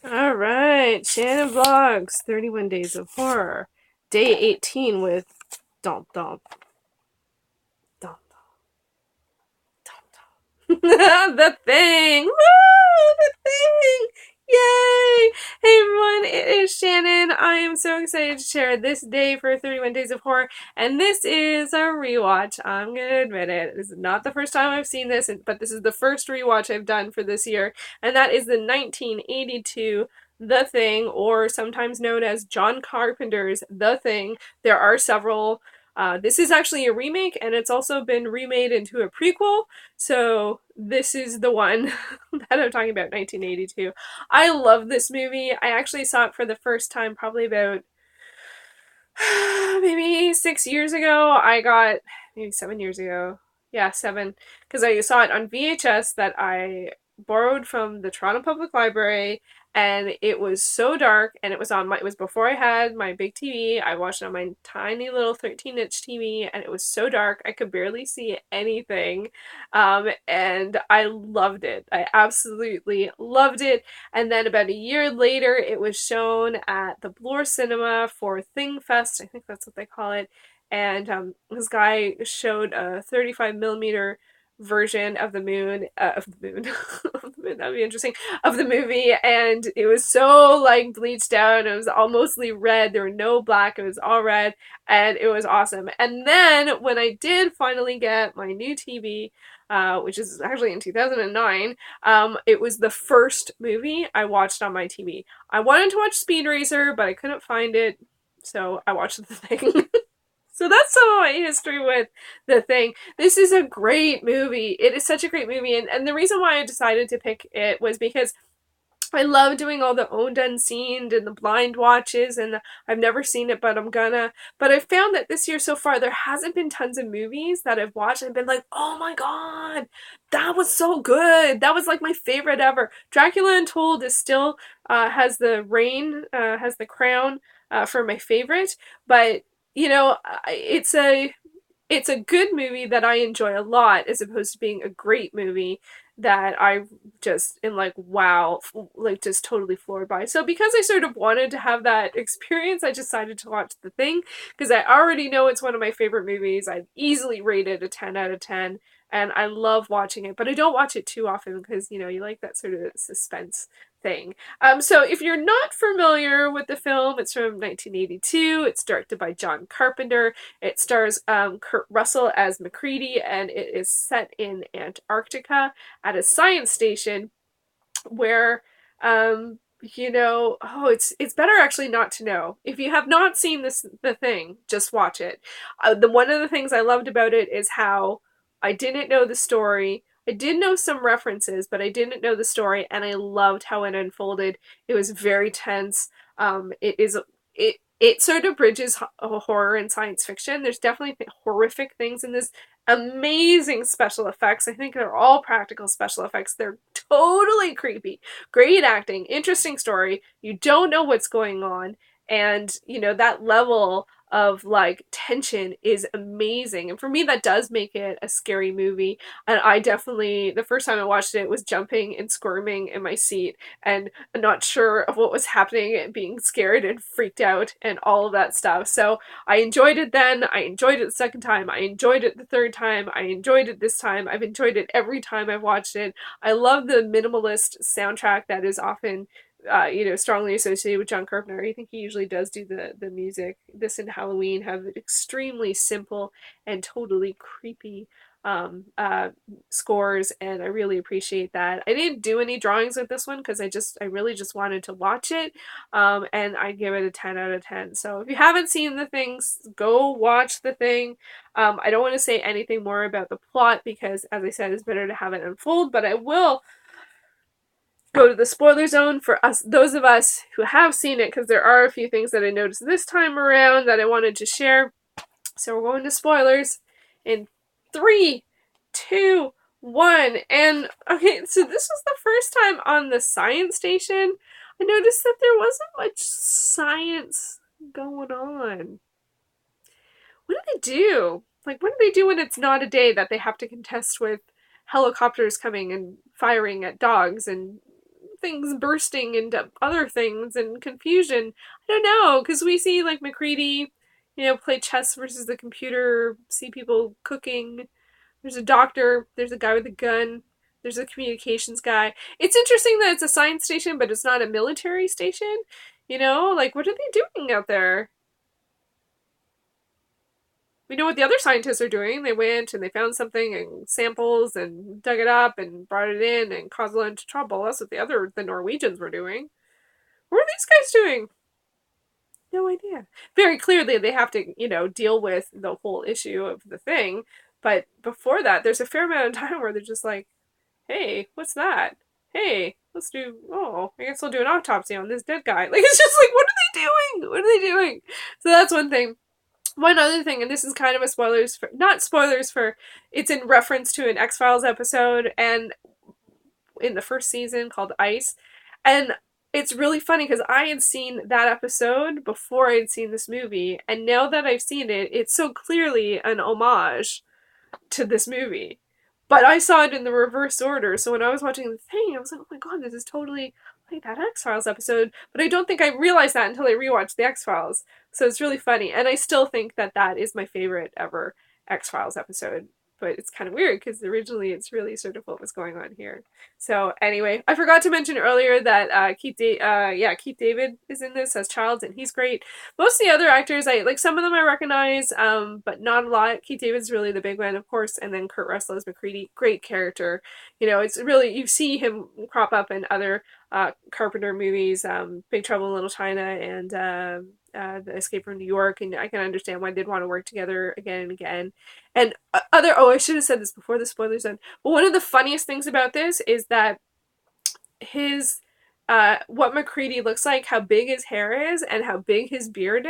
All right, Shannon Vlogs, 31 Days of Horror, Day 18 with Dum Dum Dum Dum Dum. The Thing! Woo! The Thing! Yay! Hey everyone, it is Shannon. I am so excited to share this day for 31 Days of Horror, and this is a rewatch. I'm gonna admit it. This is not the first time I've seen this, but this is the first rewatch I've done for this year, and that is the 1982 The Thing, or sometimes known as John Carpenter's The Thing. There are several. This is actually a remake, and it's also been remade into a prequel. So this is the one that I'm talking about, 1982. I love this movie. I actually saw it for the first time probably about maybe 6 years ago. Maybe 7 years ago. Yeah, seven. Because I saw it on VHS that I borrowed from the Toronto Public Library, and it was so dark, and it was before I had my big TV. I watched it on my tiny little 13-inch TV, and it was so dark I could barely see anything. And I loved it. I absolutely loved it. And then about a year later, it was shown at the Bloor Cinema for Thing Fest. I think that's what they call it. And this guy showed a 35 millimeter version of the moon, of the moon, of the moon, that'd be interesting, of the movie, and it was so like bleached out. It was all mostly red. There were no black. It was all red, and it was awesome. And then when I did finally get my new TV, which is actually in 2009, it was the first movie I watched on my TV. I wanted to watch Speed Racer, but I couldn't find it, so I watched The Thing. So that's some of my history with The Thing. This is a great movie. It is such a great movie, and the reason why I decided to pick it was because I love doing all the owned unseen and the blind watches, and I've never seen it, but I'm gonna. But I found that this year so far, there hasn't been tons of movies that I've watched and been like, oh my god, that was so good. That was like my favorite ever. Dracula Untold is still has the has the crown for my favorite, but it's a good movie that I enjoy a lot as opposed to being a great movie that I just am like, wow, like just totally floored by. So because I sort of wanted to have that experience, I decided to watch The Thing because I already know it's one of my favorite movies. I'd easily rate it a 10 out of 10, and I love watching it, but I don't watch it too often because, you like that sort of suspense thing. So if you're not familiar with the film, it's from 1982. It's directed by John Carpenter. It stars Kurt Russell as MacReady, and it is set in Antarctica at a science station where it's better actually not to know. If you have not seen The Thing, just watch it. The one of the things I loved about it is how I didn't know the story. I did know some references, but I didn't know the story, and I loved how it unfolded. It was very tense. It sort of bridges horror and science fiction. There's definitely horrific things in this. Amazing special effects. I think they're all practical special effects. They're totally creepy. Great acting, interesting story. You don't know what's going on, and that level of like tension is amazing. And for me, that does make it a scary movie. And I definitely, the first time I watched it, was jumping and squirming in my seat and not sure of what was happening and being scared and freaked out and all of that stuff. So I enjoyed it then. I enjoyed it the second time. I enjoyed it the third time. I enjoyed it this time. I've enjoyed it every time I've watched it. I love the minimalist soundtrack that is often strongly associated with John Carpenter. I think he usually does do the music. This and Halloween have extremely simple and totally creepy scores, and I really appreciate that. I didn't do any drawings with this one because I really just wanted to watch it, and I give it a 10 out of 10. So if you haven't seen The Things, go watch The Thing. I don't want to say anything more about the plot because, as I said, it's better to have it unfold, but I will go to the spoiler zone for those of us who have seen it, because there are a few things that I noticed this time around that I wanted to share. So we're going to spoilers in 3, 2, 1. And okay, so this was the first time on the science station I noticed that there wasn't much science going on. What do they do? Like, what do they do when it's not a day that they have to contest with helicopters coming and firing at dogs and things bursting into other things and confusion. I don't know, because we see like McCready, play chess versus the computer, see people cooking. There's a doctor, there's a guy with a gun, there's a communications guy. It's interesting that it's a science station, but it's not a military station. Like, what are they doing out there? We know what the other scientists are doing. They went and they found something and samples and dug it up and brought it in and caused a lot of trouble. That's what the Norwegians were doing. What are these guys doing? No idea. Very clearly, they have to, deal with the whole issue of the thing. But before that, there's a fair amount of time where they're just like, hey, what's that? Hey, I guess I'll do an autopsy on this dead guy. Like, it's just like, what are they doing? What are they doing? So that's one thing. One other thing, and this is kind of a not spoilers for, it's in reference to an X-Files episode, and in the first season called Ice. And it's really funny because I had seen that episode before I'd seen this movie, and now that I've seen it, it's so clearly an homage to this movie. But I saw it in the reverse order, so when I was watching the thing, I was like, oh my god, this is totally like that X-Files episode. But I don't think I realized that until I rewatched the X-Files. So it's really funny. And I still think that that is my favorite ever X-Files episode. But it's kind of weird because originally it's really sort of what was going on here. So anyway, I forgot to mention earlier that Keith David is in this as Childs, and he's great. Most of the other actors, I like some of them I recognize, but not a lot. Keith David's really the big one, of course, and then Kurt Russell as McCready, great character. It's really, you see him crop up in other Carpenter movies, Big Trouble in Little China and The Escape from New York, and I can understand why they'd want to work together again and again. And I should have said this before the spoilers end, but one of the funniest things about this is that his what McCready looks like, how big his hair is and how big his beard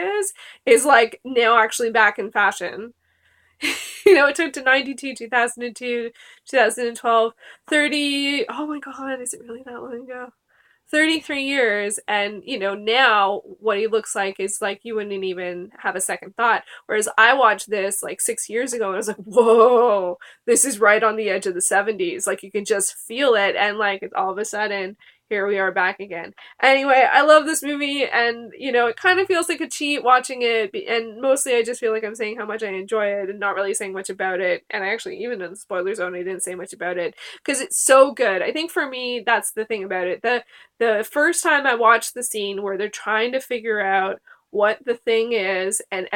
is like now actually back in fashion. It took to 92, 2002, 2012, 30, oh my god, is it really that long ago? 33 years, and now what he looks like is like you wouldn't even have a second thought. Whereas I watched this like 6 years ago and I was like, whoa, this is right on the edge of the 70s. Like you can just feel it, and like all of a sudden here we are back again. Anyway, I love this movie, and it kind of feels like a cheat watching it, and mostly I just feel like I'm saying how much I enjoy it and not really saying much about it. And I actually, even in the spoiler zone, I didn't say much about it because it's so good. I think for me, that's the thing about it. The first time I watched the scene where they're trying to figure out what the thing is, and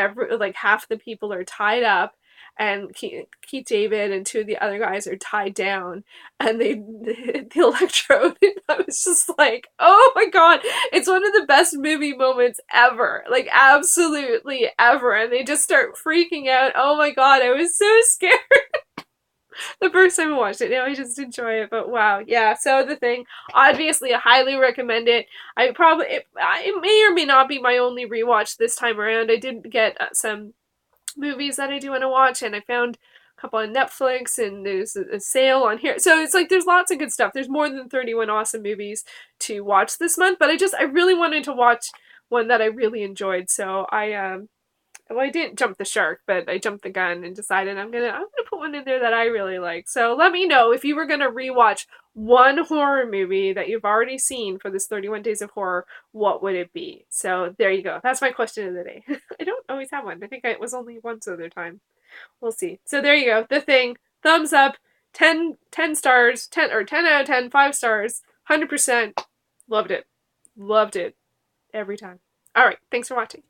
half the people are tied up, and Keith David and two of the other guys are tied down, and the electrode, and I was just like, oh my god, it's one of the best movie moments ever, like absolutely ever, and they just start freaking out. Oh my god, I was so scared the first time I watched it. Now I just enjoy it, but wow, yeah. So the thing, obviously, I highly recommend it. It may or may not be my only rewatch this time around. I did get some movies that I do want to watch, and I found a couple on Netflix, and there's a sale on here. So it's like there's lots of good stuff. There's more than 31 awesome movies to watch this month, but I really wanted to watch one that I really enjoyed. So I didn't jump the shark, but I jumped the gun and decided I'm gonna put one in there that I really like. So let me know if you were gonna rewatch one horror movie that you've already seen for this 31 Days of Horror, what would it be? So there you go. That's my question of the day. I don't always have one. I think it was only once other time. We'll see. So there you go. The Thing. Thumbs up. 10 stars. 10 out of 10. 5 stars. 100%. Loved it. Loved it. Every time. Alright. Thanks for watching.